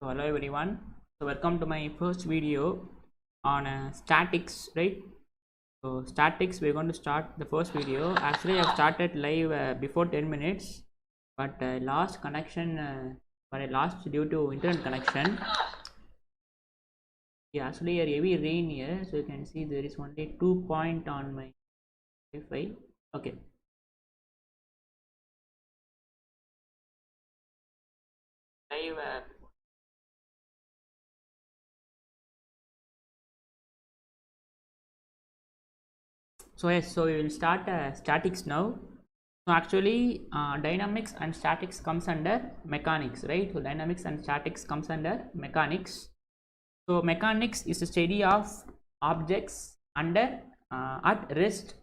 So hello everyone. So welcome to my first video on statics, right? So statics, we're going to start the first video. Actually, I've started live before 10 minutes, but lost connection. But I lost due to internet connection. Yeah, actually a heavy rain here, so you can see there is only 2 point on my Wi-Fi. Okay. Live. So yes, so we will start statics now. So actually, dynamics and statics comes under mechanics, right? So dynamics and statics comes under mechanics. So mechanics is a study of objects under at rest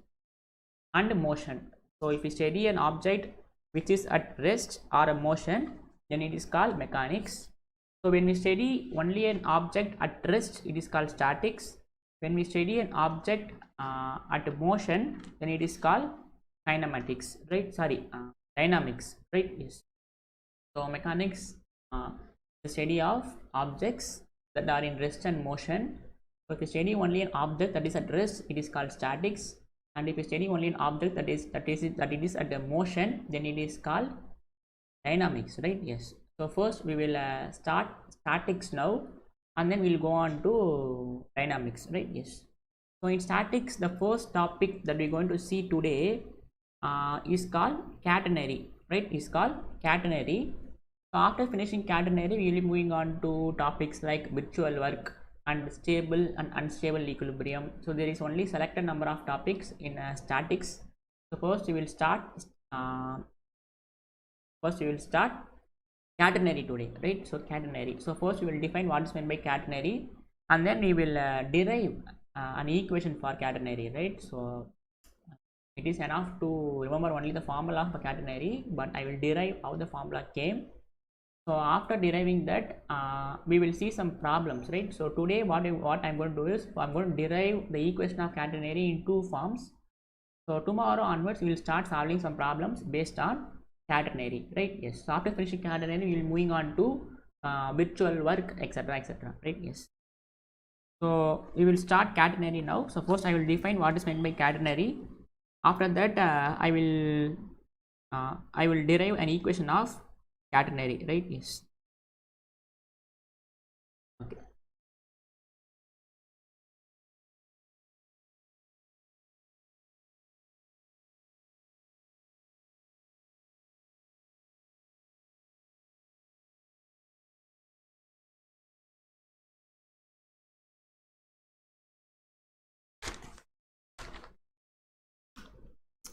and motion. So if you study an object which is at rest or a motion, then it is called mechanics. So when we study only an object at rest, it is called statics. When we study an object at motion, then it is called kinematics, right? Sorry, dynamics, right? Yes. So mechanics, the study of objects that are in rest and motion. So if you study only an object that is at rest, it is called statics. And if you study only an object that it is at the motion, then it is called dynamics, right? Yes. So first we will start statics now, and then we'll go on to dynamics, right? Yes. So in statics, the first topic that we're going to see today is called catenary, right? Is called catenary. So after finishing catenary, we will be moving on to topics like virtual work and stable and unstable equilibrium. So there is only selected number of topics in statics. So first we will start uh, catenary today, right? So catenary. So first we will define what is meant by catenary, and then we will derive an equation for catenary, right? So it is enough to remember only the formula of a catenary, but I will derive how the formula came. So after deriving that, we will see some problems, right? So today what I'm going to do is I'm going to derive the equation of catenary in two forms. So tomorrow onwards we will start solving some problems based on catenary, right? Yes. So after finishing catenary, we will moving on to virtual work, etc., right? Yes. So we will start catenary now. So first I will define what is meant by catenary. After that, I will derive an equation of catenary, right? Yes. Okay.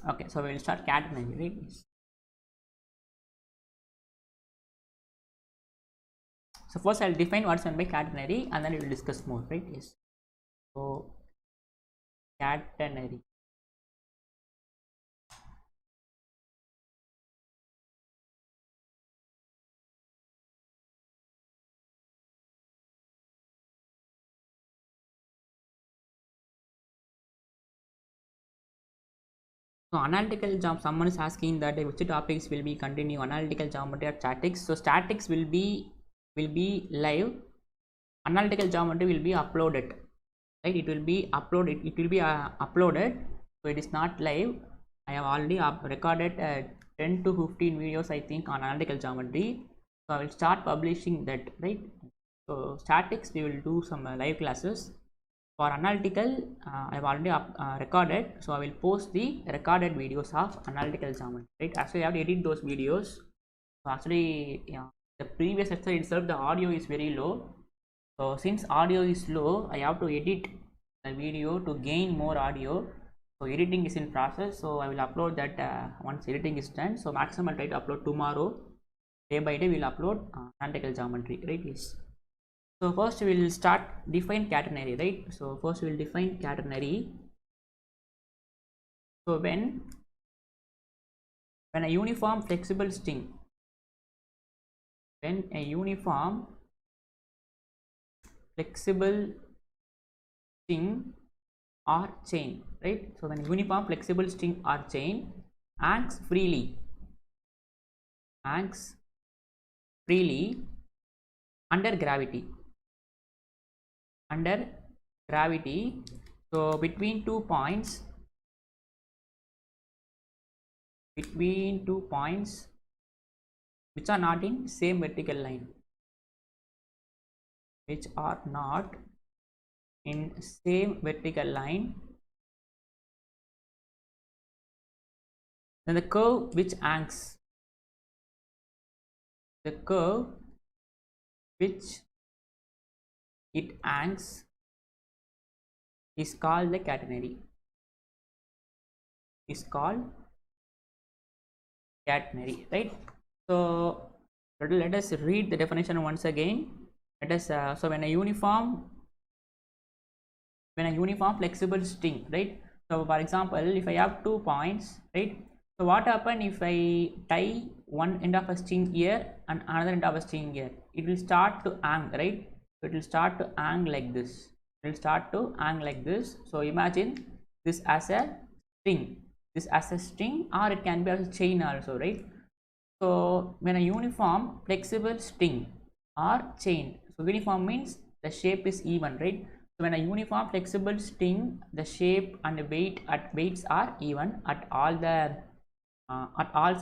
Okay, so we will start catenary, right? Yes. So first I'll define what's meant by catenary, and then we will discuss more, right? Yes. So catenary. So analytical someone is asking that which topics will be continue analytical geometry or statics. So statics will be live. Analytical geometry will be uploaded, right? It will be uploaded. It will be uploaded. So it is not live. I have already recorded 10 to 15 videos, I think, on analytical geometry. So I will start publishing that, right? So statics we will do some live classes. For analytical, I have already recorded, so I will post the recorded videos of analytical geometry, right? Actually I have to edit those videos. So actually, yeah, the previous lecture itself the audio is very low. So since audio is low, I have to edit the video to gain more audio. So editing is in process, so I will upload that once editing is done. So maximum I'll try to upload tomorrow. Day by day we'll upload analytical geometry, right? Yes. So first we will start define catenary, right? So first we will define catenary. So when a uniform flexible string, when a uniform flexible string or chain, right? So when uniform flexible string or chain hangs freely under gravity. Under gravity, so between 2 points, which are not in same vertical line, which are not in same vertical line, then the curve which hangs, the curve which it hangs is called the catenary, is called catenary, right? So let us read the definition once again. Let us so when a uniform flexible string, right? So for example, if I have 2 points, right? So what happen if I tie one end of a string here and another end of a string here? It will start to hang, right? So it will start to hang like this. It will start to hang like this. So imagine this as a string, this as a string, or it can be as a chain also, right? So when a uniform flexible string or chain, so uniform means the shape is even, right? So when a uniform flexible string, the shape and the weights are even at all the at all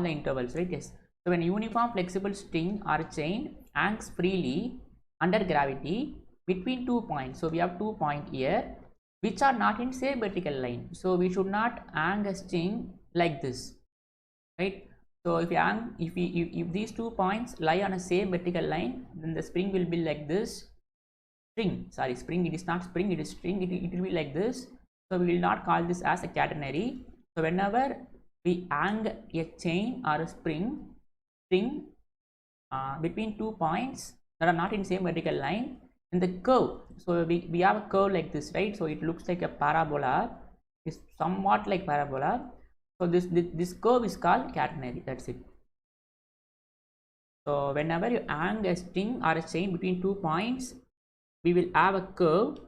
the intervals, right? Yes. So when a uniform flexible string or chain hangs freely under gravity between 2 points, so we have 2 points here which are not in same vertical line, so we should not hang a string like this, right? So if you hang, if these 2 points lie on a same vertical line, then the spring will be like this. Spring, it is not spring, it is string, it will be like this. So we will not call this as a catenary. So whenever we hang a chain or a string between 2 points that are not in same vertical line, in the curve, so we have a curve like this, right? So it looks like a parabola, is somewhat like parabola. So this curve is called catenary, that's it. So whenever you hang a string or a chain between 2 points, we will have a curve,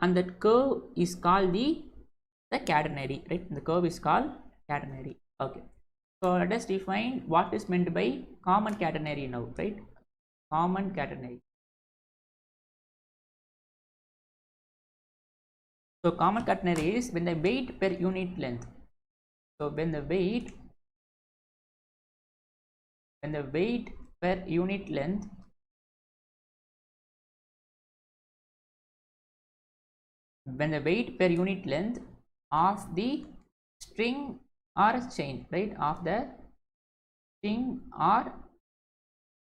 and that curve is called the catenary, right? The curve is called catenary. Okay, so let us define what is meant by common catenary now, right? Common catenary. So common catenary is when the weight per unit length, so when the weight per unit length of the string or chain, right, of the string or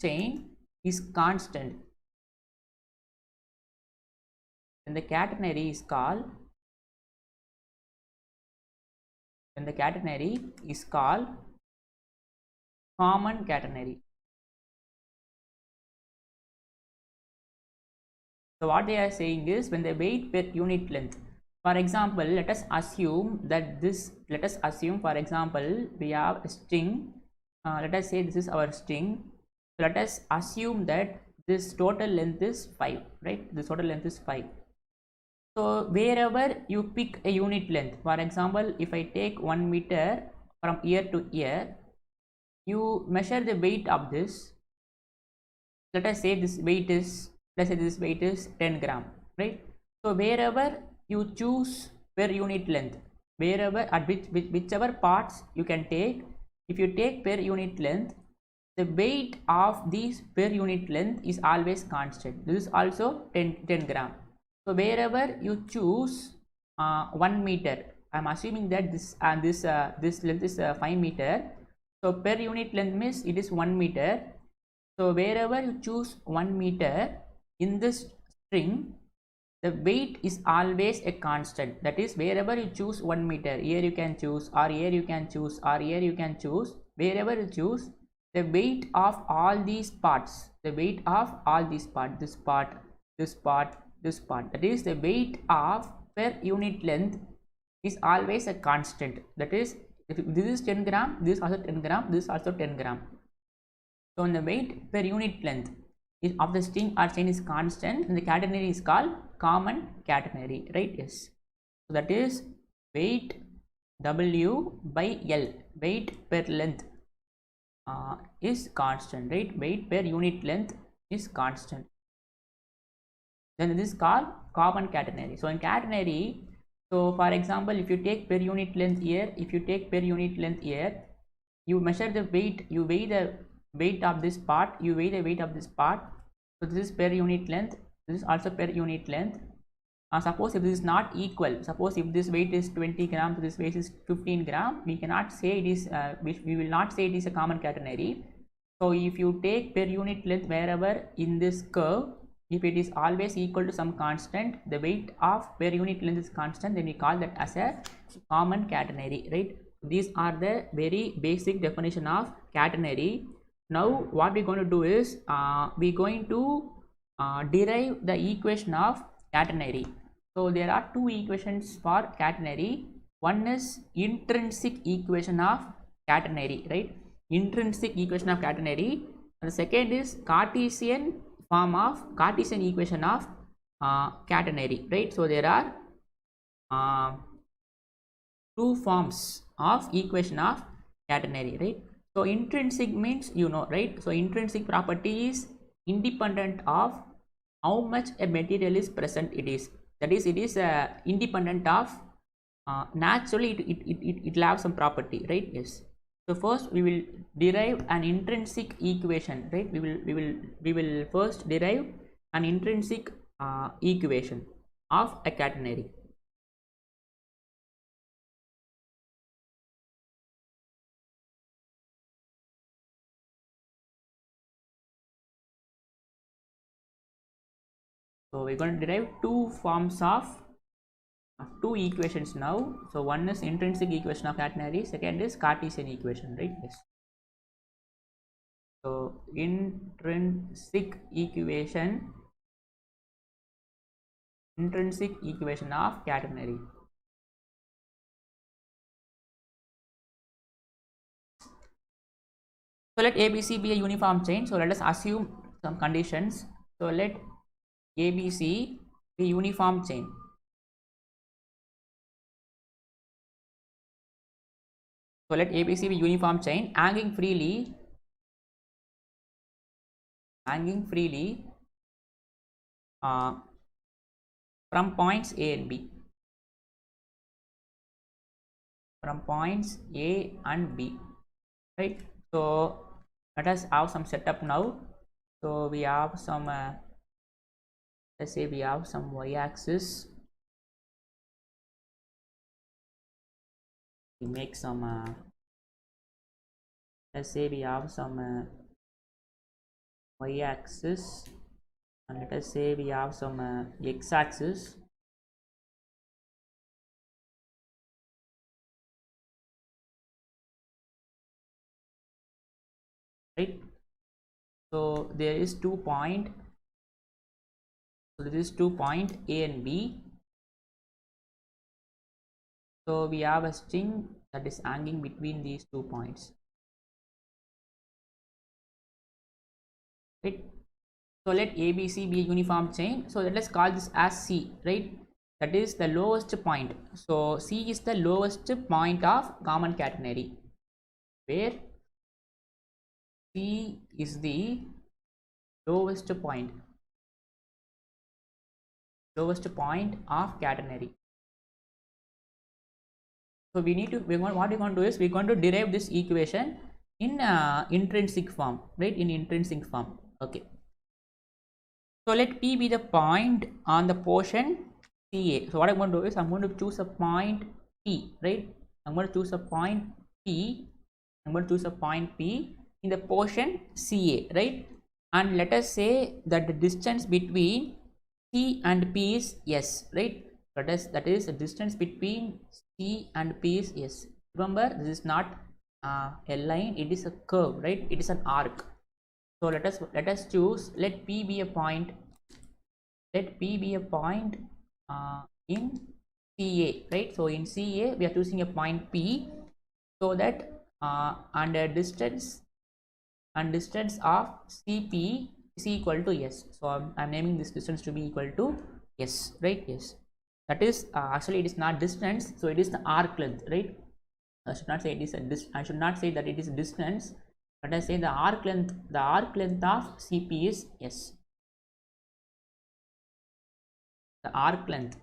chain is constant, then the catenary is called common catenary. So what they are saying is when the weight per unit length, for example, let us assume for example we have a string, let us say this is our string. So let us assume that this total length is 5, right? This total length is 5. So wherever you pick a unit length, for example, if I take 1 meter from here to here, you measure the weight of this. Let us say this weight is 10 gram, right? So wherever you choose per unit length, wherever at whichever parts you can take, if you take per unit length, the weight of these per unit length is always constant. This is also 10 gram. So wherever you choose 1 meter, I am assuming that this length is 5 meter. So per unit length means it is 1 meter. So wherever you choose 1 meter in this string, the weight is always a constant. That is, wherever you choose 1 meter, here you can choose, or here you can choose, or here you can choose, wherever you choose, the weight of all these parts, this part, that is, the weight of per unit length is always a constant. That is, if this is 10 gram, this is also 10 gram, this is also 10 gram. So when the weight per unit length of the string or chain is constant, and the catenary is called common catenary, right? Yes. So that is weight W by L, weight per length is constant, right? Weight per unit length is constant. Then this is called common catenary. So in catenary, so for example, if you take per unit length here, you measure the weight, you weigh the weight of this part, so this is per unit length, this is also per unit length. Suppose if this is not equal, suppose if this weight is 20 grams, this weight is 15 gram, we cannot say it is we will not say it is a common catenary. So if you take per unit length wherever in this curve, if it is always equal to some constant, the weight of per unit length is constant, then we call that as a common catenary, right? These are the very basic definition of catenary. Now what we're going to do is we're going to derive the equation of catenary. So there are two equations for catenary. One is intrinsic equation of catenary, right? Intrinsic equation of catenary. And the second is Cartesian equation of catenary, right? So there are two forms of equation of catenary, right? So intrinsic means, you know, right? So intrinsic property is independent of how much a material is present it is, that is it is independent of naturally it will have some property, right? Yes. So first we will derive an intrinsic equation, right? We will first derive an intrinsic equation of a catenary. So we're going to derive two forms of two equations now. So one is intrinsic equation of catenary, second is Cartesian equation, right? Yes. So intrinsic equation of catenary. So let ABC be a uniform chain. So let us assume some conditions. So let ABC be uniform chain. So let ABC be uniform chain hanging freely from points A and B. Right? So let us have some setup now. So we have some let's say we have some y-axis. We make some let's say we have some y-axis, and let us say we have some x-axis. Right? So there is 2 point. So this is 2 point A and B. So we have a string that is hanging between these 2 points. Right? So let ABC be a uniform chain. So let us call this as C, right? That is the lowest point. So C is the lowest point of common catenary, where C is the lowest point of catenary. So we need to, what we're going to do is we're going to derive this equation in intrinsic form, right? In intrinsic form. Okay. So let P be the point on the portion CA. So what I'm going to do is I'm going to choose a point P, right? I'm going to choose a point P in the portion CA, right? And let us say that the distance between C and P is S, right? That is the distance between C and P is S. Remember, this is not a line, it is a curve, right? It is an arc. So let us choose, let P be a point in CA, right? So in CA we are choosing a point P, so that and a distance of CP is equal to S. So I'm naming this distance to be equal to S, right? Yes. That is actually it is not distance, so it is the arc length, right? I should not say it is I should not say that it is distance. Let us say the arc length of CP is S. The arc length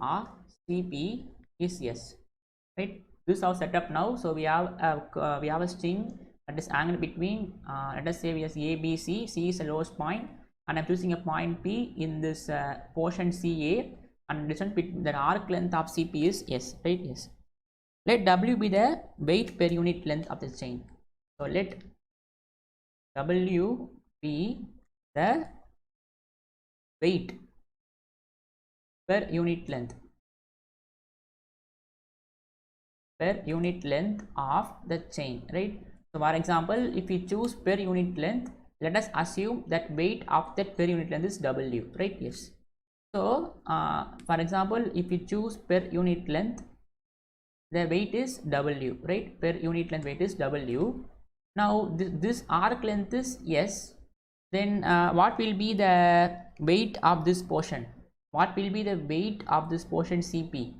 of CP is S, right? This is our setup now. So we have a string that is angled between let us say we have A, B, C. C is the lowest point, and I'm choosing a point P in this portion CA, and distance between the arc length of CP is S, right? Yes. Let W be the weight per unit length of the chain. So let W be the weight per unit length of the chain, right? So for example, if we choose per unit length, let us assume that weight of that per unit length is W, right? Yes. So for example, if you choose per unit length, the weight is W, right? Per unit length weight is W. Now this arc length is S. Then what will be the weight of this portion? What will be the weight of this portion CP?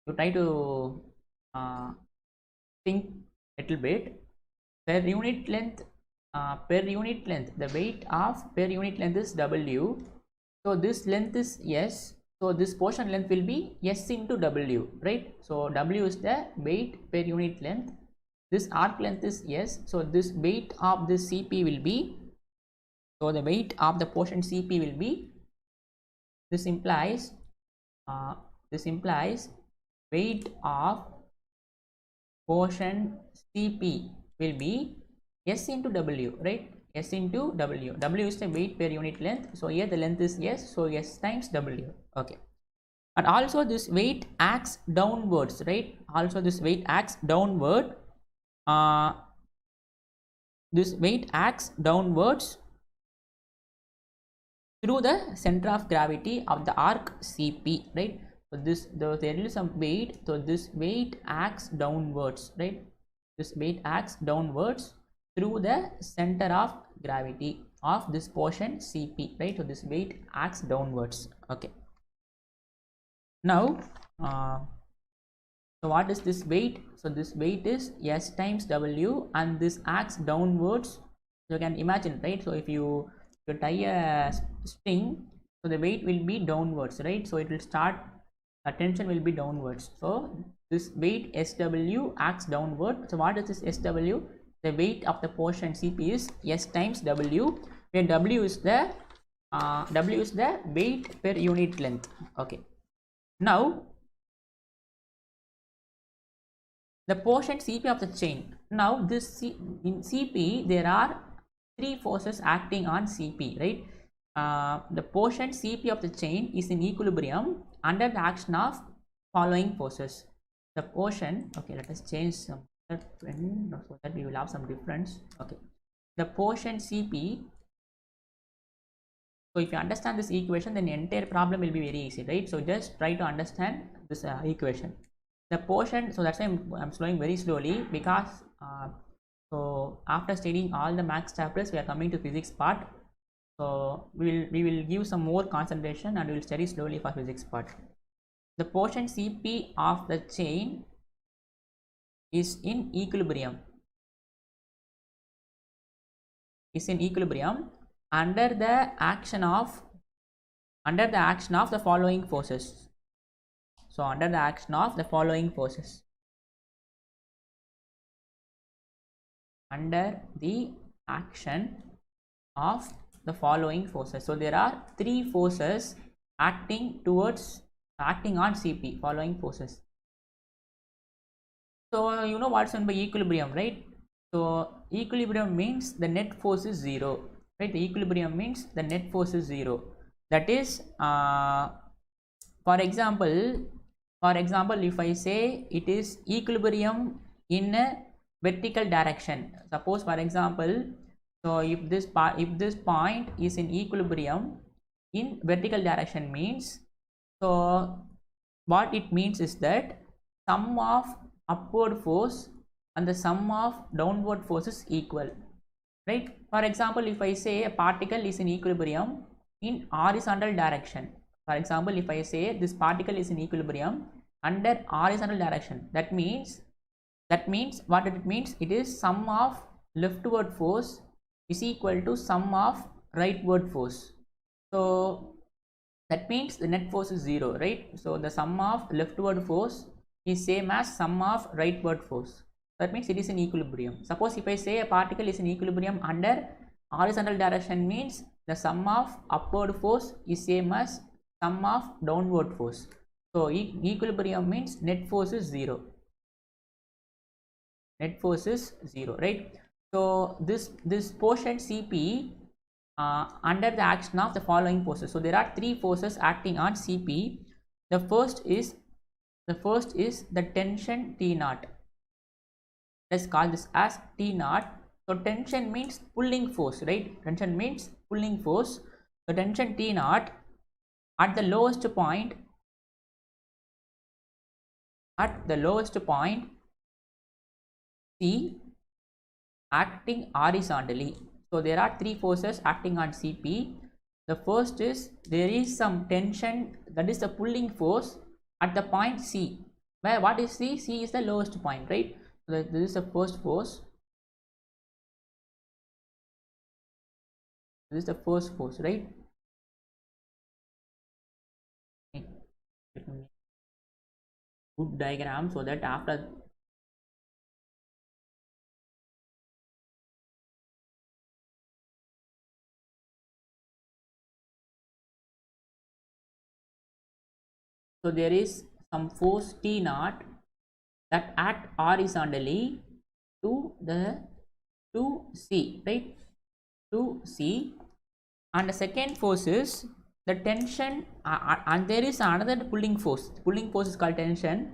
You try to think little bit. Per unit length, the weight of per unit length is W. So this length is S. So this portion length will be S into W, right? So W is the weight per unit length. This arc length is S. So this weight of this CP will be, so the weight of the portion CP will be, this implies weight of portion CP will be S into W, right? S into W. W is the weight per unit length. So here the length is S. So S times W. Okay. And also this weight acts downwards, right? Also this weight acts downward. This weight acts downwards through the center of gravity of the arc CP, right? So there is some weight. So this weight acts downwards, right? This weight acts downwards through the center of gravity of this portion CP, right? So this weight acts downwards. Okay. Now so what is this weight? So this weight is S times W, and this acts downwards. You can imagine, right? So if you tie a string, so the weight will be downwards, right? So it will start, tension will be downwards. So this weight SW acts downward. So what is this SW? The weight of the portion CP is S times W, where W is the weight per unit length. Okay. Now the portion CP of the chain. Now this in CP there are three forces acting on CP, right? The portion CP of the chain is in equilibrium under the action of following forces. The portion, okay, let us change some so that we will have some difference. Okay, the portion CP. So if you understand this equation, then the entire problem will be very easy, right? So just try to understand this equation. The portion, so that's why I'm slowing very slowly, because so after studying all the maths chapters, we are coming to physics part. So we will give some more concentration and we will study slowly for physics part. The portion CP of the chain is in equilibrium. Under the action of the following forces. So under the action of the following forces. Under the action of the following forces. So there are three forces acting on CP, following forces. So you know what's meant by equilibrium, right? So equilibrium means the net force is zero, right? The equilibrium means the net force is zero. That is, for example, if I say it is equilibrium in a vertical direction, suppose for example, so if this point is in equilibrium in vertical direction means, so what it means is that sum of upward force and the sum of downward force is equal, right? For example, if I say a particle is in equilibrium in horizontal direction, For example, if I say this particle is in equilibrium under horizontal direction, that means what it means, it is sum of leftward force is equal to sum of rightward force. So that means the net force is 0, right? So the sum of leftward force is same as sum of rightward force. That means it is in equilibrium. Suppose if I say a particle is in equilibrium under horizontal direction, means the sum of upward force is same as sum of downward force. So equilibrium means net force is 0. Net force is 0, right? So this portion Cp under the action of the following forces. So there are three forces acting on Cp. The first is the tension T naught. Let's call this as T naught. So tension means pulling force, right? Tension means pulling force. The tension T naught at the lowest point C acting horizontally. So there are three forces acting on Cp. The first is there is some tension, that is the pulling force at the point C. Where what is C? C is the lowest point, right? So this is the first force. This is the first force, right? Good diagram so that after so there is some force T naught that act horizontally to C, right? To C, and the second force is the tension, and there is another pulling force. Pulling force is called tension.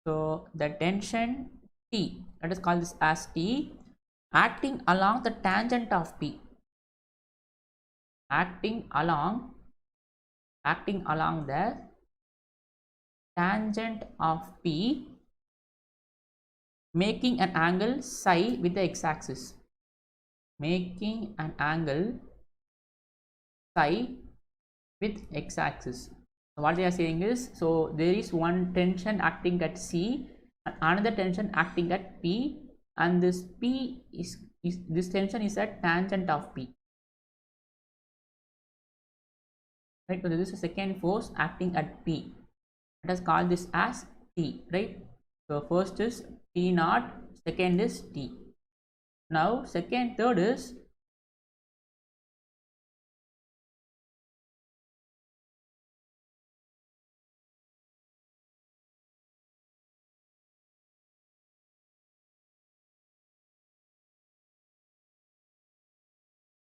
So the tension T, let us call this as T, acting along the tangent of P, acting along the tangent of P, making an angle psi with the x-axis, making an angle psi with x-axis. What they are saying is, so there is one tension acting at C and another tension acting at P, and this P is this tension is at tangent of P, right? So this is the second force acting at P. Let us call this as T, right? So first is T naught, second is T. Now third is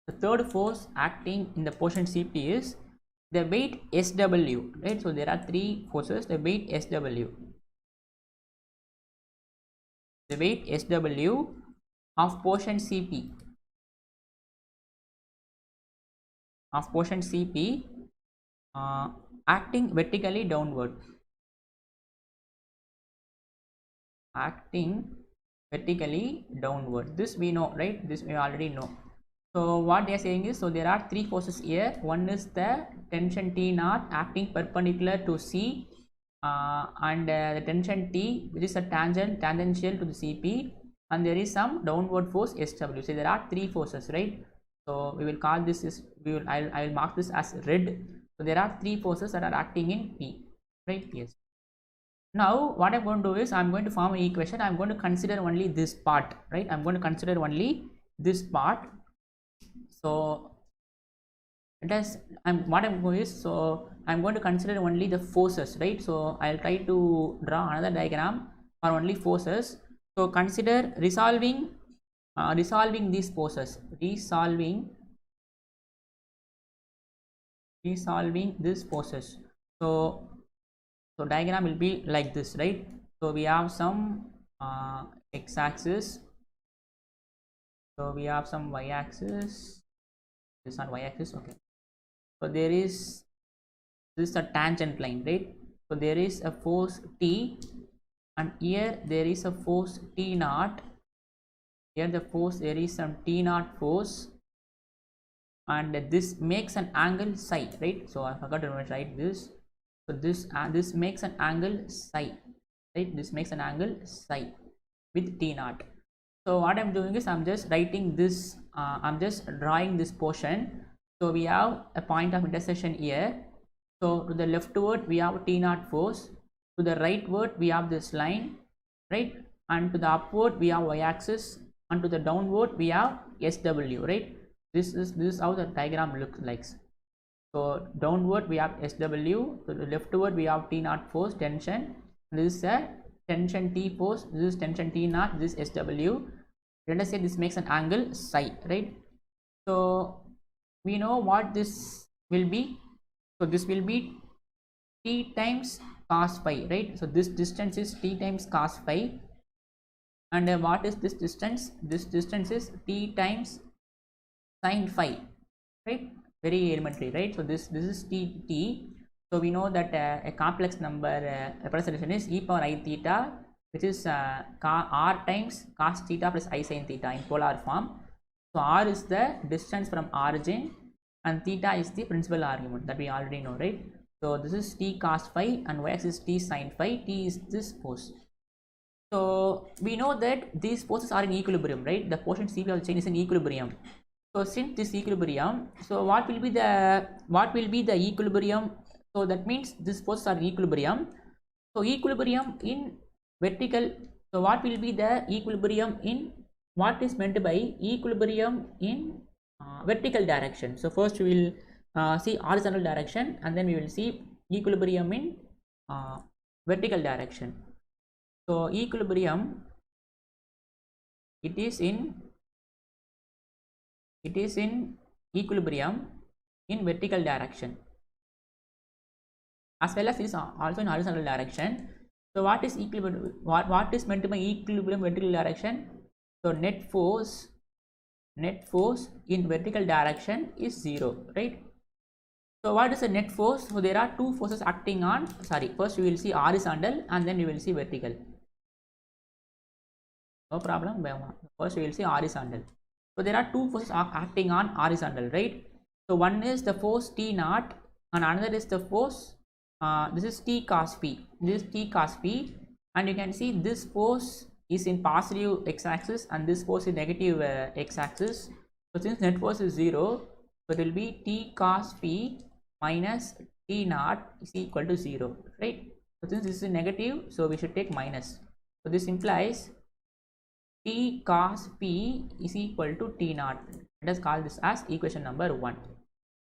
the third force acting in the portion Cp is the weight SW, right? So there are three forces. The weight SW, the weight SW of portion Cp, acting vertically downward, this we know, right? This we already know. So what they are saying is, so there are three forces here. One is the tension T naught acting perpendicular to C, and the tension T, which is a tangential to the Cp, and there is some downward force SW. So there are three forces, right? So we will call this is I will mark this as red. So there are three forces that are acting in P, right? Yes. Now what I'm going to do is, I'm going to form an equation. I'm going to consider only this part, right? I'm going to consider only this part. So what I'm going is, so I'm going to consider only the forces, right? So I'll try to draw another diagram for only forces. So consider resolving these forces, resolving these forces. So diagram will be like this, right? So we have some x-axis, so we have some y-axis, this on y-axis, okay. So there is this a tangent line, right? So there is a force T, and here there is a force T naught. Here there is some T naught force, and this makes an angle psi, right? So I forgot to write this. So this makes an angle psi, right? This makes an angle psi with t naught. So what I'm doing is I'm just writing this, I'm just drawing this portion. So we have a point of intersection here. So to the leftward we have t naught force, to the rightward we have this line, right? And to the upward we have y-axis, and to the downward we have SW, right? This is how the diagram looks like. So downward we have SW, to the leftward we have T naught force tension. This is a tension T force, this is tension T naught, this is SW. Let us say this makes an angle psi, right? So we know what this will be. So this will be T times cos phi, right? So this distance is T times cos phi. And what is this distance? This distance is T times sin phi, right? Very elementary, right? So this is t. So we know that a complex number representation is e power I theta, which is r times cos theta plus I sin theta in polar form. So r is the distance from origin and theta is the principal argument that we already know, right? So this is t cos phi and y-axis is t sin phi, t is this force. So we know that these forces are in equilibrium, right? The portion CP of the chain is in equilibrium. So since this equilibrium, so what will be the equilibrium? So that means these forces are in equilibrium. So equilibrium in vertical. So what will be the equilibrium in, what is meant by equilibrium in vertical direction? So first we will see horizontal direction, and then we will see equilibrium in vertical direction. So equilibrium, it is in equilibrium in vertical direction, as well as it is also in horizontal direction. So what is equilibrium? What is meant by equilibrium vertical direction? So net force in vertical direction is 0, right? So what is the net force? So there are two forces acting on, first we will see horizontal and then we will see vertical. No problem. First we will see horizontal. So there are two forces acting on horizontal, right? So one is the force T naught and another is the force, this is T cos phi. This is T cos phi, and you can see this force is in positive x-axis and this force is negative x-axis. So since net force is 0, so it will be T cos phi minus T naught is equal to 0, right? So since this is negative, so we should take minus. So this implies T cos P is equal to T naught. Let us call this as equation number 1.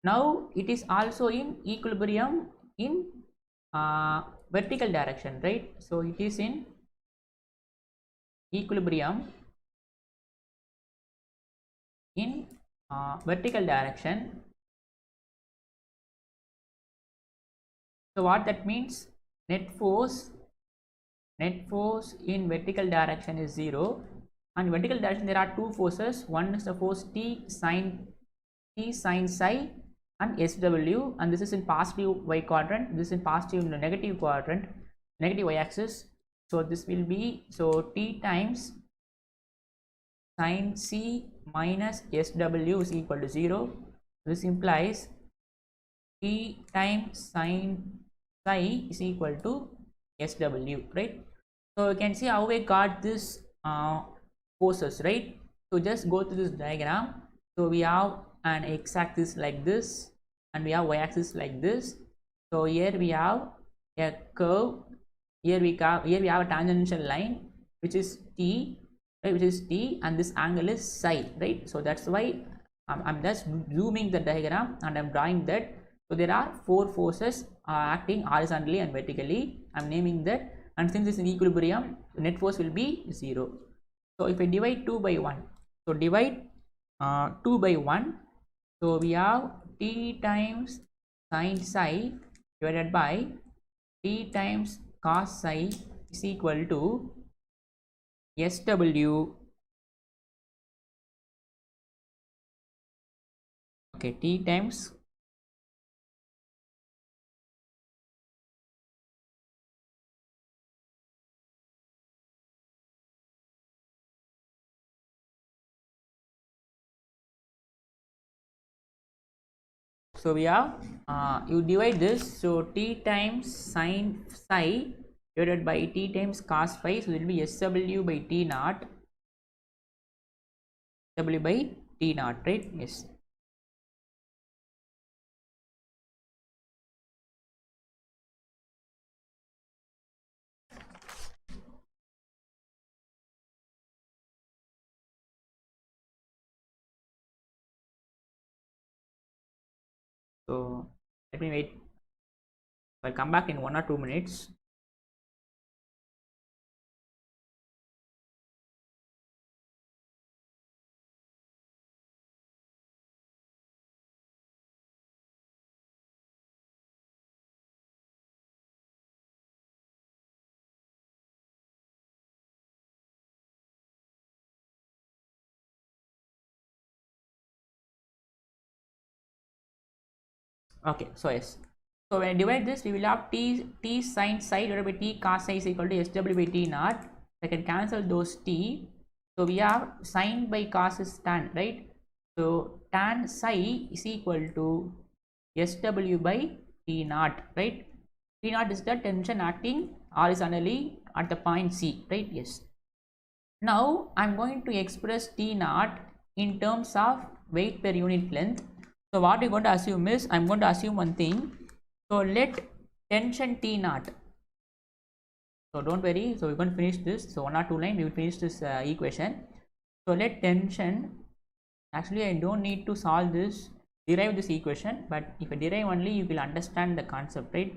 Now it is also in equilibrium in vertical direction, right? So it is in equilibrium in vertical direction. So what that means? Net force in vertical direction is 0, and vertical direction there are two forces. One is the force T sin psi and SW, and this is in positive y quadrant, this is in positive negative quadrant, negative y axis. So this will be, so T times sin C minus SW is equal to 0. This implies T times sin psi is equal to SW, right? So you can see how we got this forces, right? So just go to this diagram. So we have an x-axis like this and we have y-axis like this. So here we have a curve, here we have a tangential line which is t, right, which is t, and this angle is psi, right? So that's why I'm just zooming the diagram and I'm drawing that. So there are four forces acting horizontally and vertically. I'm naming that, and since this is in equilibrium, net force will be 0. So if I divide 2 by 1, so divide 2 by 1, so we have T times sin psi divided by T times cos psi is equal to SW, okay, T times So we have you divide this, so t times sine psi divided by t times cos phi, so it will be sw by t naught, w by t naught, right? Yes. So let me wait, I'll come back in 1 or 2 minutes. Okay, so yes, so when I divide this, we will have t sine psi divided by t cos psi is equal to sw by t naught. I can cancel those t, so we have sine by cos is tan, right? So tan psi is equal to sw by t naught, right? T naught is the tension acting horizontally at the point C, right? Yes. Now I'm going to express T naught in terms of weight per unit length. So what we're going to assume is, I'm going to assume one thing. So let tension T naught. So don't worry. So we're going to finish this. So 1 or 2 lines we will finish this equation. So let tension. Actually, I don't need to solve this, derive this equation. But if I derive only, you will understand the concept, right?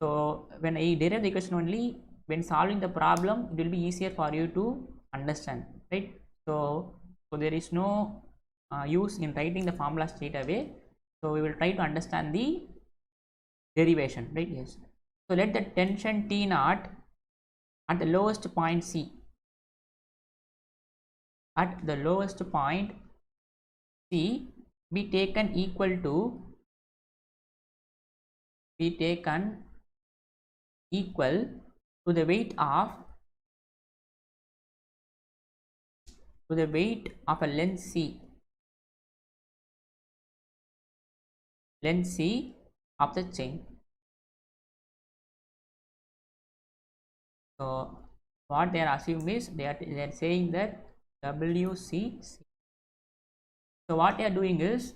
So when I derive the equation only, when solving the problem, it will be easier for you to understand, right? So there is no use in writing the formula straight away. So we will try to understand the derivation, right? Yes. So let the tension T naught at the lowest point C, at the lowest point C be taken equal to, equal to the weight of, a length C, of the chain. So what they are assuming is, they are saying that WC. So what they are doing is,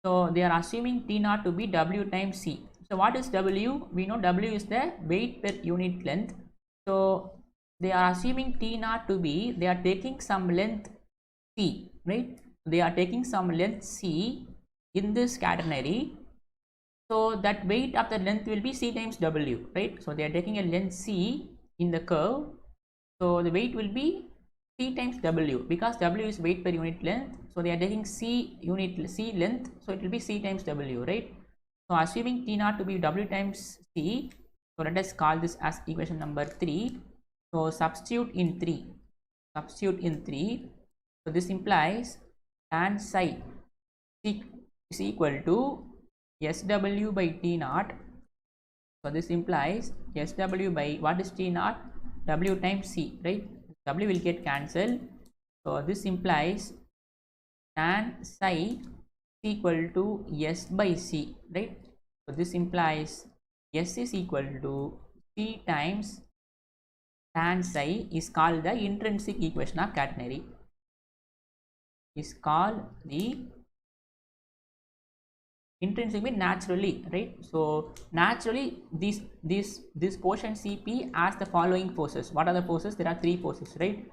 so they are assuming T naught to be W times C. So what is W? We know W is the weight per unit length. So they are assuming T naught to be, they are taking some length C, right? They are taking some length C in this catenary. So that weight of the length will be C times W, right? So they are taking a length C in the curve. So the weight will be C times W, because W is weight per unit length. So they are taking C length, so it will be C times W, right? So assuming T naught to be W times C, so let us call this as equation number 3. So substitute in 3. So this implies tan psi is equal to SW by T naught. So this implies SW by, what is T naught? W times C, right? W will get cancelled. So this implies tan psi is equal to S by C, right? So this implies S is equal to C times tan psi, is called the intrinsic equation of catenary. Is called the intrinsic means naturally, right? So naturally this portion CP has the following forces. What are the forces? There are 3 forces, right?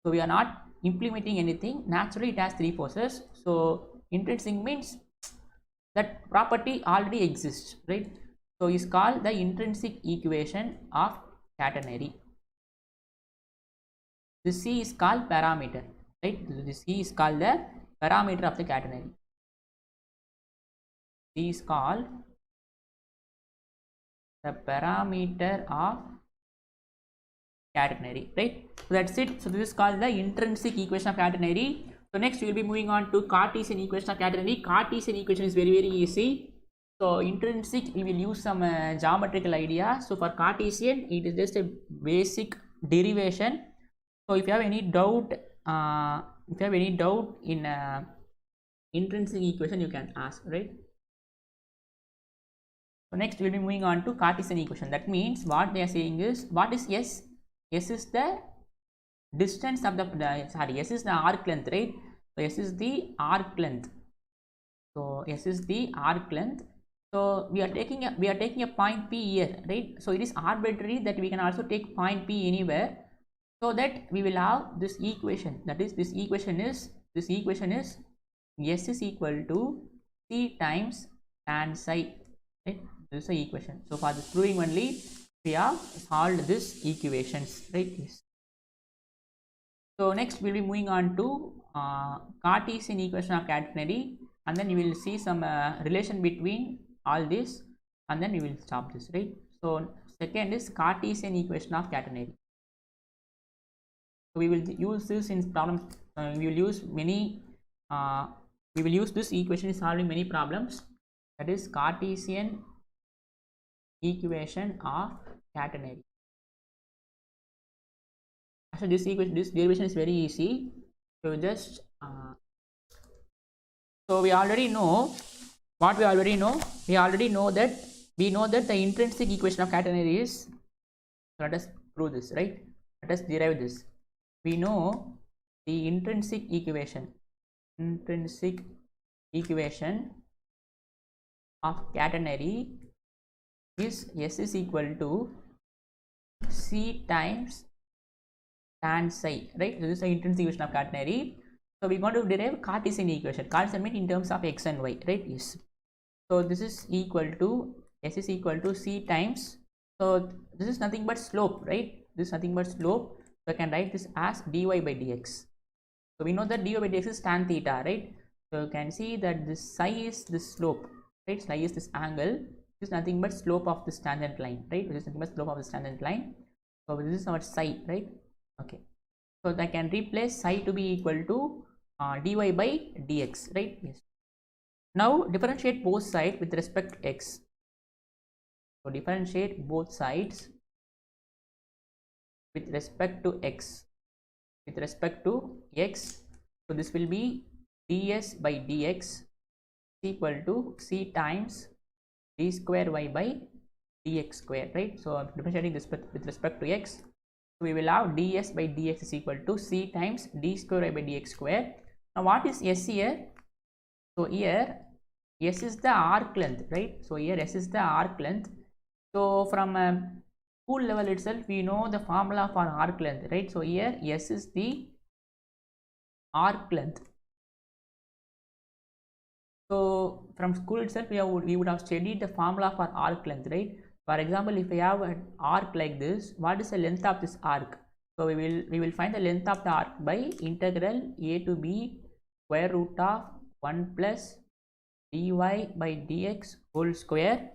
So we are not implementing anything, naturally it has 3 forces. So intrinsic means that property already exists, right? So is called the intrinsic equation of catenary. This C is called parameter, right? This C is called the parameter of the catenary. C is called the parameter of catenary, right? So that's it. So this is called the intrinsic equation of catenary. So next we will be moving on to Cartesian equation of catenary. Cartesian equation is very easy. So intrinsic, we will use some geometrical idea. So for Cartesian, it is just a basic derivation. So if you have any doubt, in intrinsic equation, you can ask, right? So next we'll be moving on to Cartesian equation. That means what they are saying is, what is S? S is the distance of the S is the arc length, right? So S is the arc length. So S is the arc length. So we are taking a point P here, right? So it is arbitrary that we can also take point P anywhere, so that we will have this equation. That is, this equation is S is equal to C times tan psi, right? This is the equation. So for this proving only we have solved this equations, right? Yes. So next we'll be moving on to Cartesian equation of catenary, and then you will see some relation between all this, and then we will stop this, right? So second is Cartesian equation of catenary. So we will use this in problems. We will use many. We will use this equation in solving many problems. That is Cartesian equation of catenary. So this derivation is very easy. So just so we already know what we already know. We know that the intrinsic equation of catenary is. So let us prove this, right? Let us derive this. We know the intrinsic equation of catenary is S is equal to C times tan psi, right? So this is the intrinsic equation of catenary. So we are going to derive Cartesian equation. Cartesian means in terms of x and y, right? Yes. So this is equal to S is equal to C times. So this is nothing but slope, right? This is nothing but slope. So I can write this as dy by dx. So we know that dy by dx is tan theta, right? So you can see that this psi is this slope, right? Psi is this angle. This is nothing but slope of this tangent line, right? Which is nothing but slope of this tangent line. So this is our psi, right? Okay. So I can replace psi to be equal to dy by dx, right? Yes. Now differentiate both sides with respect to x. So differentiate both sides with respect to x. So this will be ds by dx is equal to c times d square y by dx square, right? So I'm differentiating this with respect to x. So we will have ds by dx is equal to c times d square y by dx square. Now what is s here? So here s is the arc length, right? So here s is the arc length. So from school level itself we know the formula for arc length, right? So here s is the arc length. So from school itself we would have studied the formula for arc length, right? For example, if we have an arc like this, what is the length of this arc? So we will find the length of the arc by integral a to b square root of 1 plus dy by dx whole square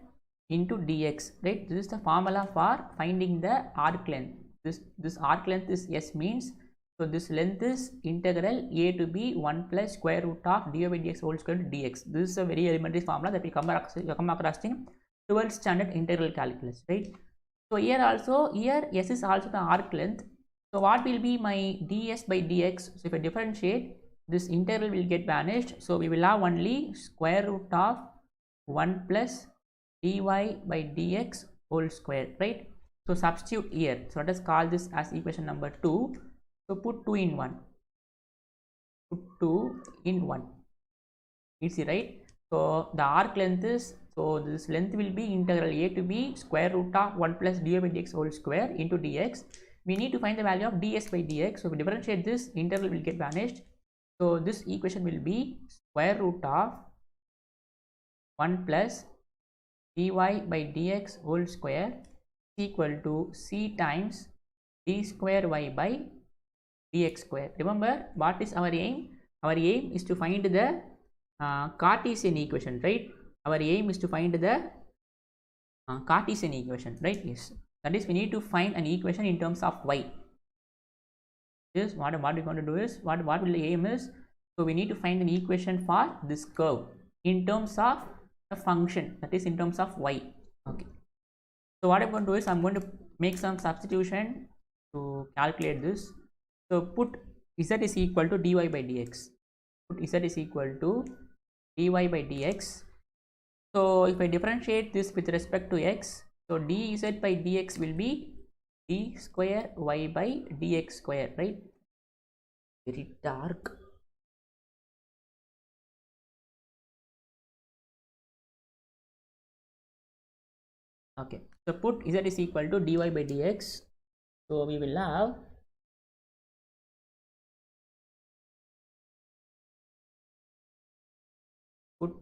into dx, right? This is the formula for finding the arc length. This arc length is s means, so this length is integral a to b 1 plus square root of dy by dx whole square to dx. This is a very elementary formula that we come across in 12th standard integral calculus, right? So here s is also the arc length. So what will be my ds by dx? So if I differentiate, this integral will get vanished. So we will have only square root of 1 plus dy by dx whole square, right? So substitute here. So let us call this as equation number 2. So put 2 in 1. Put 2 in 1. Easy, right? So the arc length is, so this length will be integral a to b square root of 1 plus dy by dx whole square into dx. We need to find the value of ds by dx. So if we differentiate this, integral will get vanished. So this equation will be square root of 1 plus dy by dx whole square equal to c times d square y by dx square. Remember what is our aim? Our aim is to find the Cartesian equation, right? Our aim is to find the Cartesian equation, right? Yes. That is, we need to find an equation in terms of y. This what we're going to do is, what will the aim is? So we need to find an equation for this curve in terms of a function, that is in terms of y. Okay. So what I'm going to do is, I'm going to make some substitution to calculate this. So put z is equal to dy by dx. Put z is equal to dy by dx. So if I differentiate this with respect to x, so dz by dx will be d square y by dx square, right? Very dark. Okay, so put z is equal to dy by dx. So we will have put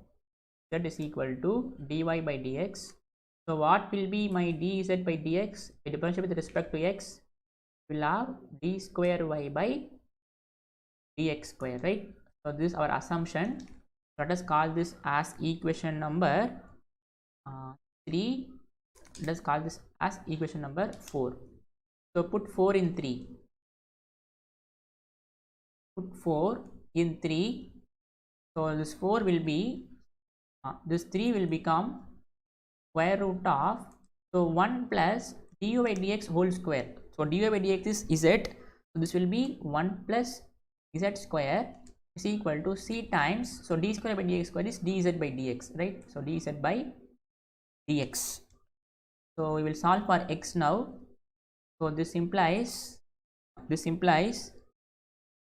z is equal to dy by dx. So what will be my dz by dx? A differential with respect to x will have d square y by dx square, right? So this is our assumption. Let us call this as equation number 3. Let us call this as equation number 4. So put 4 in 3. Put 4 in 3. So this 4 will be this 3 will become square root of, so 1 plus du by dx whole square. So du by dx is z, so this will be 1 plus z square is equal to c times, so d square by dx square is dz by dx, right? So dz by dx. So we will solve for x now. So this implies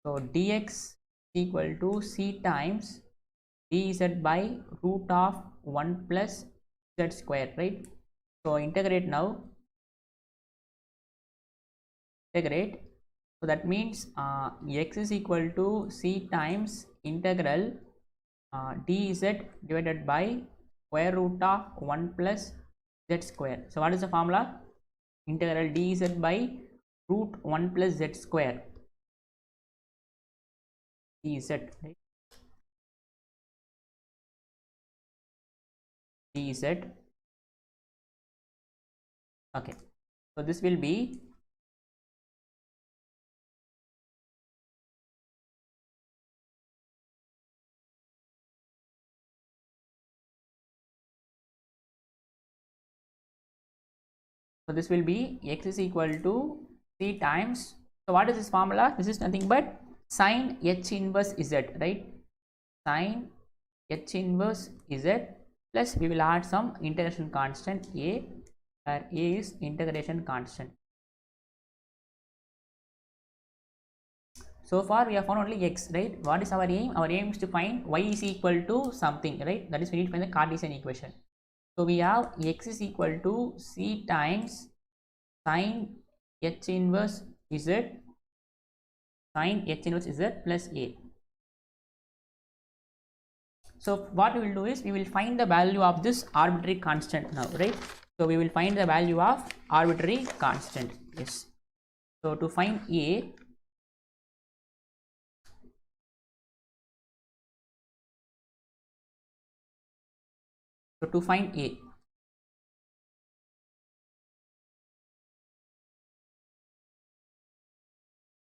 so dx equal to c times dz by root of 1 plus z square, right? So integrate now. Integrate. So that means x is equal to c times integral dz divided by square root of 1 plus z square. So what is the formula? Integral dz by root 1 plus z square dz, right? dz. Okay, so this will be x is equal to c times, so what is this formula? This is nothing but sine h inverse z, right? Sine h inverse z plus we will add some integration constant a, where a is integration constant. So far we have found only x, right? What is our aim? Our aim is to find y is equal to something, right? That is we need to find the Cartesian equation. So we have x is equal to c times sine h inverse z, sine h inverse z plus a. So what we will do is we will find the value of this arbitrary constant now, right? So we will find the value of arbitrary constant. Yes. So to find a,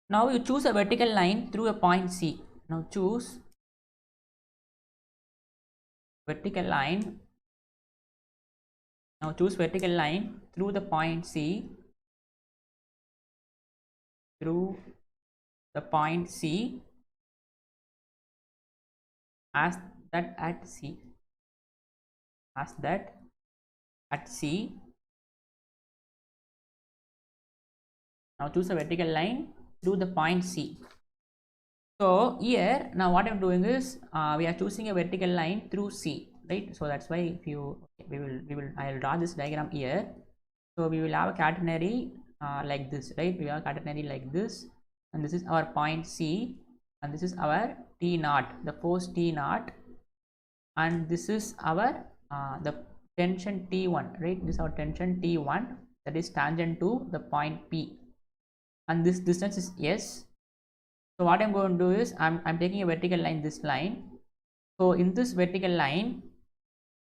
now you choose a vertical line through a point C. Now choose vertical line. Now choose vertical line through the point C. Through the point C as that at C. As that at C. Now choose a vertical line through the point C. So here now what I'm doing is we are choosing a vertical line through C, right? So that's why if you we will I'll draw this diagram here. So we will have a catenary like this, right? We have a catenary like this, and this is our point C, and this is our T naught, the force T naught, and this is our the tension T1, right? This is our tension T1 that is tangent to the point P, and this distance is S. So what I'm going to do is I'm taking a vertical line, this line. So in this vertical line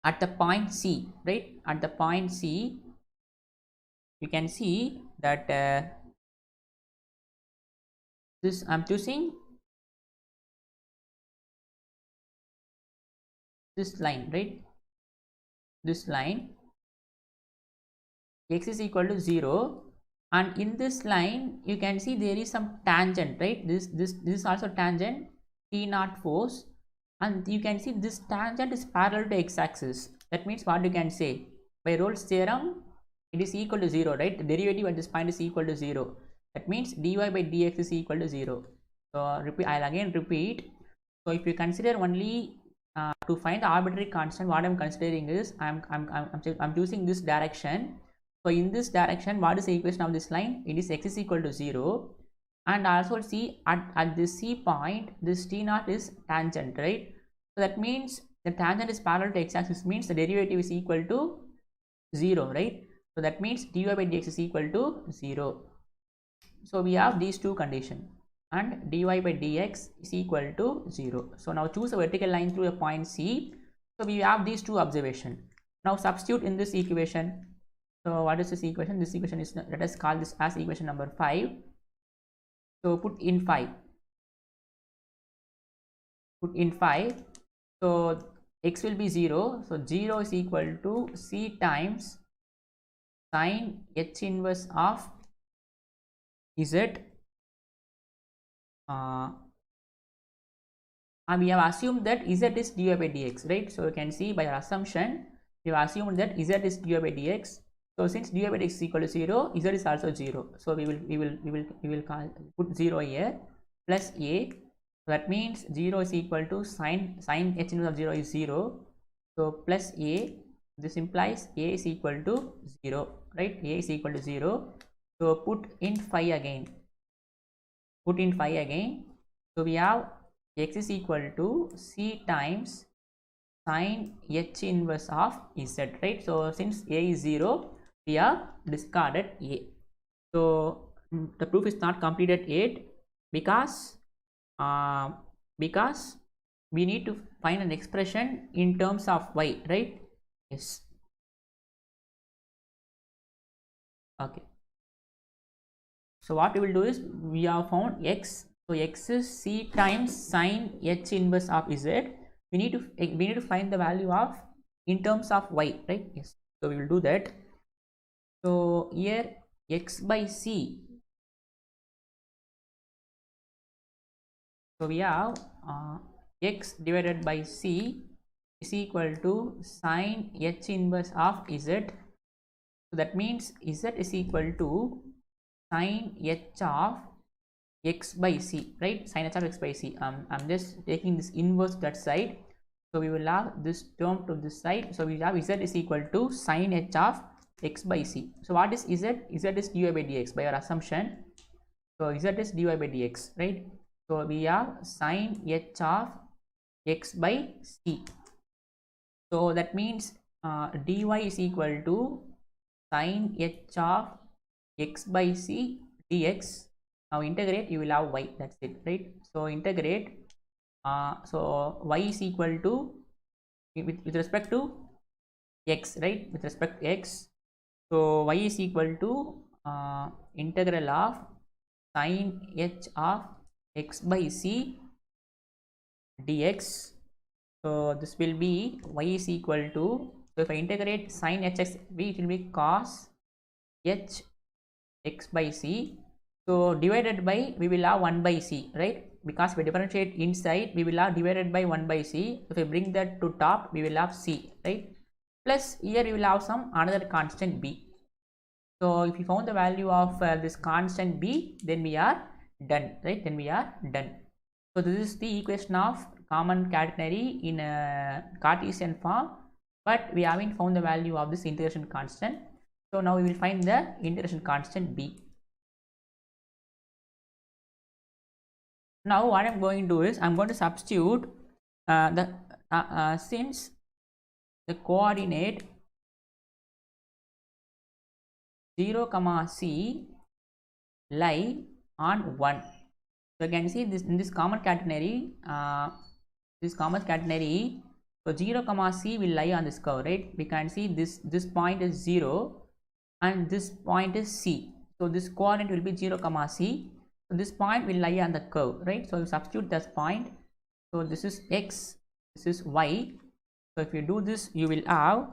at the point C, right? At the point C, you can see that this I'm choosing this line, right? This line x is equal to 0, and in this line you can see there is some tangent, right? This is also tangent T naught force, and you can see this tangent is parallel to x axis, That means what you can say, by Rolle's theorem it is equal to 0, right? The derivative at this point is equal to 0. That means dy by dx is equal to 0. So repeat, I'll again repeat. So if you consider only to find the arbitrary constant, what I'm considering is I'm choosing this direction. So in this direction, what is the equation of this line? It is x is equal to 0. And also see at this C point, this T naught is tangent, right? So that means the tangent is parallel to x-axis, means the derivative is equal to 0, right? So that means dy by dx is equal to 0. So we have these two conditions, and dy by dx is equal to 0. So now choose a vertical line through a point C. So we have these two observations. Now substitute in this equation. So what is this equation? This equation is, let us call this as equation number 5. So put in 5. Put in 5. So x will be 0. So 0 is equal to c times sine h inverse of z. And we have assumed that z is dy by dx, right? So you can see by our assumption, we have assumed that z is dy by dx. So since dy by dx is equal to 0, z is also 0. So we will put 0 here plus a. So that means 0 is equal to sine h inverse of 0 is 0. So plus a. This implies a is equal to 0, right? A is equal to 0. So put in 5 again. Put in 5 again. So we have x is equal to c times sine h inverse of z, right? So since a is 0, we have discarded a. So the proof is not completed yet because we need to find an expression in terms of y, right? Yes. Okay. So what we will do is, we have found x. So x is c times sine h inverse of z. We need to find the value of in terms of y, right? Yes. So we will do that. So here x by c. So we have x divided by c is equal to sine h inverse of z. So that means z is equal to sine h of x by c, right? Sine h of x by c. I'm just taking this inverse that side. So we will have this term to this side. So we have z is equal to sine h of x by c. So what is z? Z is dy by dx by our assumption. So z is dy by dx, right? So we have sine h of x by c. So that means dy is equal to sine h of x by c dx. Now integrate, you will have y, that's it, right? So integrate, so y is equal to, with respect to x, right? With respect to x, so y is equal to integral of sine h of x by c dx. So this will be y is equal to, so if I integrate sine hx, it will be cos h x by c. So divided by, we will have 1 by c, right? Because we differentiate inside, we will have divided by 1 by c. If we bring that to top, we will have c, right? Plus here we will have some another constant b. So if you found the value of this constant b, then we are done, right? Then we are done. So this is the equation of common catenary in a Cartesian form, but we haven't found the value of this integration constant. So now we will find the integration constant b. Now what I'm going to do is, I'm going to substitute since the coordinate 0 comma c lie on 1. So you can see this in this common catenary, so 0 comma c will lie on this curve, right? We can see this point is 0 and this point is c. So this coordinate will be 0 comma c. So this point will lie on the curve, right? So you substitute this point. So this is x, this is y. So if you do this, you will have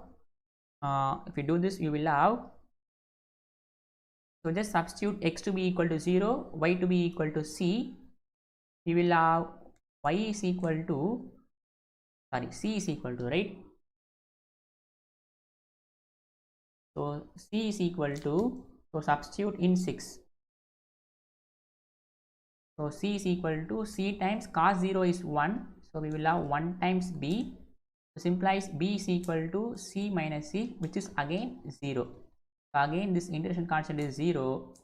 so just substitute x to be equal to 0, y to be equal to c. We will have y is equal to, sorry, c is equal to, right? So C is equal to, so substitute in 6. So C is equal to C times cos 0 is 1. So we will have 1 times B. This implies B is equal to C minus C, which is again 0. So again this integration constant is 0.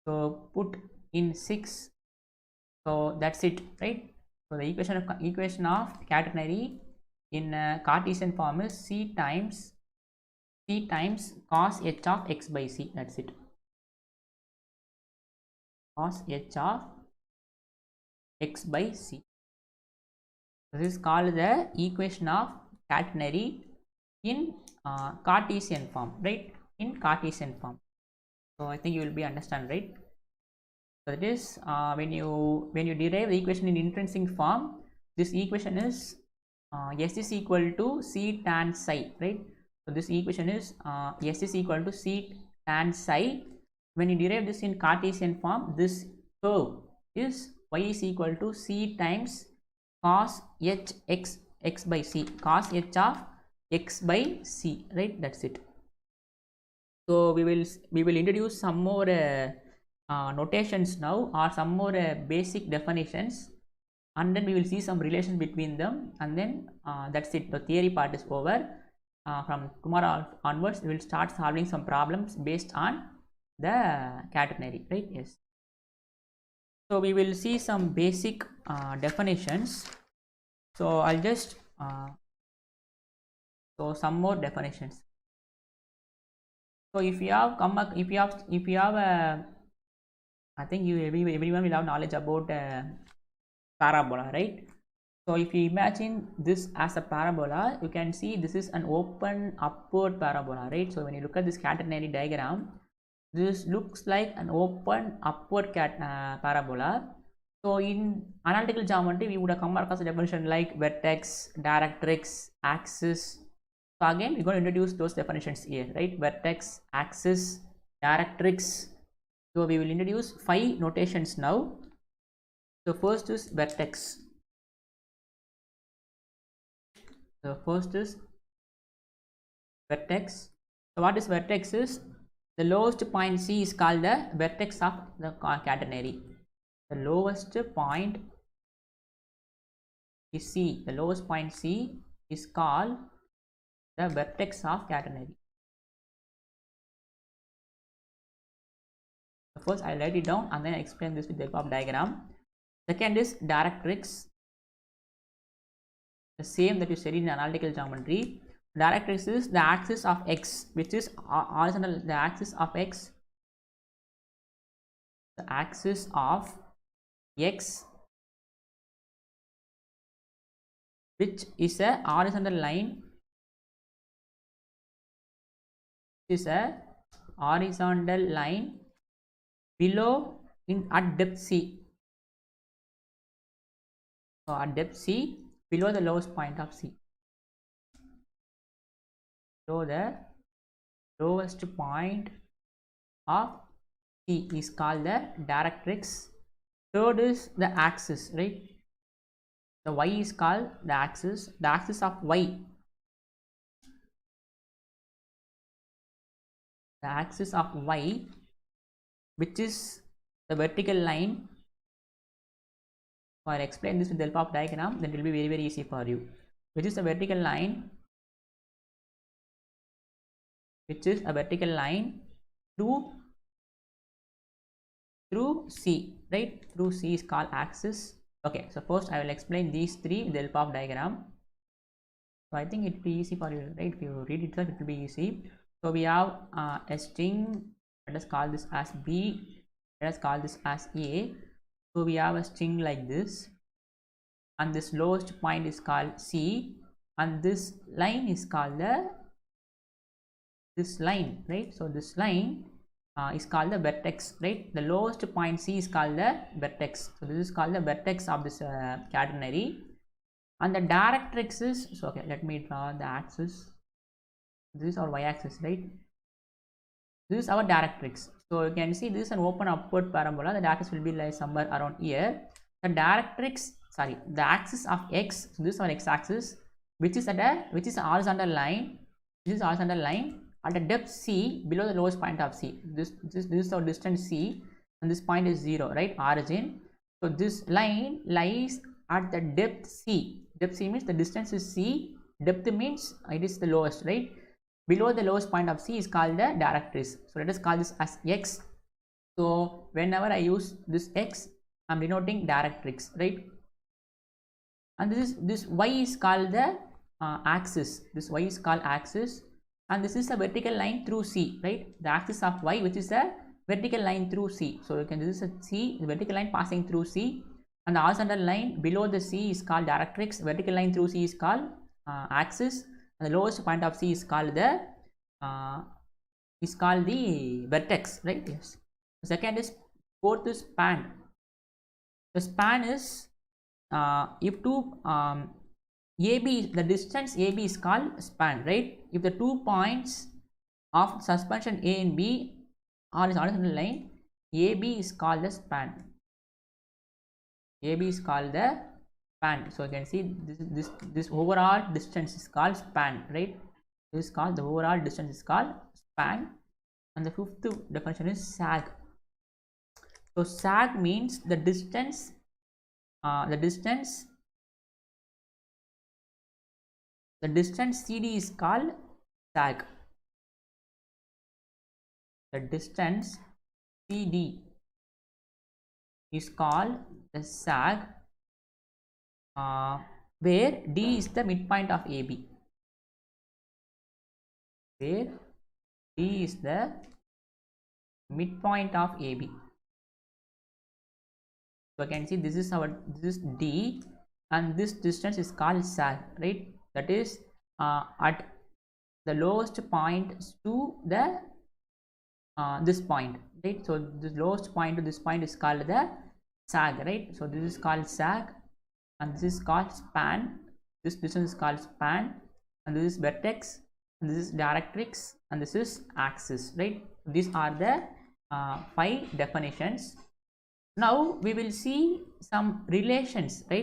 So put in 6. So that's it, right? So the equation of catenary in Cartesian form is C times cos h of x by c. That's it. Cos h of x by c. This is called the equation of catenary in Cartesian form, right? In Cartesian form. So I think you will be understand, right? So that is when you derive the equation in intrinsic form, this equation is s is equal to c tan psi, right? So this equation is s is equal to c tan psi. When you derive this in Cartesian form, this curve is y is equal to c times cos h x by c, cos h of x by c, right? That's it. So we will introduce some more notations now, or some more basic definitions, and then we will see some relation between them, and then that's it. The theory part is over. From tomorrow onwards we will start solving some problems based on the catenary, right? Yes. So we will see some basic definitions. So I'll just so some more definitions. So if you have a, I think everyone will have knowledge about parabola, right? So if you imagine this as a parabola, you can see this is an open upward parabola, right? So when you look at this catenary diagram, this looks like an open upward parabola. So in analytical geometry, we would have come across a definition like vertex, directrix, axis. So again, we're going to introduce those definitions here, right? Vertex, axis, directrix. So we will introduce 5 notations now. So first is vertex. The first is vertex. So what is vertex is the lowest point C is called the vertex of the catenary. The lowest point is C. The lowest point C is called the vertex of catenary. First I write it down and then I explain this with the help of diagram. Second is directrix. The same that you studied in analytical geometry. Directrix is the axis of x, which is horizontal. The axis of x, the axis of x, which is a horizontal line, is a horizontal line below at depth c. So at depth c, below the lowest point of c. So the lowest point of c is called the directrix. Third is the axis, right? The y is called the axis of y. The axis of y, which is the vertical line. So I'll explain this with the help of diagram, then it will be very easy for you. Which is a vertical line, which is a vertical line through C, right? Through C is called axis. Okay, so first I will explain these 3 with the help of diagram. So I think it will be easy for you, right? If you read it, it will be easy. So we have a string. Let us call this as B. Let us call this as A. So we have a string like this, and this lowest point is called C, and this line is called this line, right? So this line is called the vertex, right? The lowest point C is called the vertex. So this is called the vertex of this catenary. And the directrix is, so okay, let me draw the axis. This is our y-axis, right? This is our directrix. So you can see this is an open upward parabola. The axis will be like somewhere around here. The directrix, sorry, the axis of x. So this is our x-axis, which is a horizontal line. This is horizontal line at a depth c below the lowest point of c. This is our distance c, and this point is 0, right? Origin. So this line lies at the depth c. Depth c means the distance is c, depth means it is the lowest, right? Below the lowest point of c is called the directrix. So let us call this as x. So whenever I use this x, I am denoting directrix, right? And this y is called the axis. This y is called axis, and this is a vertical line through c, right? The axis of y, which is a vertical line through c. So you can, this is a c, the vertical line passing through c, and the horizontal line below the c is called directrix. Vertical line through c is called axis, and the lowest point of c is called the vertex, right? Yes. The second is, fourth is span. The span is if two AB, the distance AB is called span, right? If the 2 points of suspension A and B are in horizontal line, AB is called the span. AB is called the span. So you can see this overall distance is called span, right? This is called, the overall distance is called span. And the fifth definition is sag. So sag means the distance CD is called sag. The distance CD is called the sag, where D is the midpoint of AB. Where D is the midpoint of AB. So you can see this is D, and this distance is called sag, right? That is at the lowest point to the this point, right? So this lowest point to this point is called the sag, right? So this is called sag, and this is called span. This distance is called span, and this is vertex, and this is directrix, and this is axis, right? These are the 5 definitions. Now we will see some relations, right?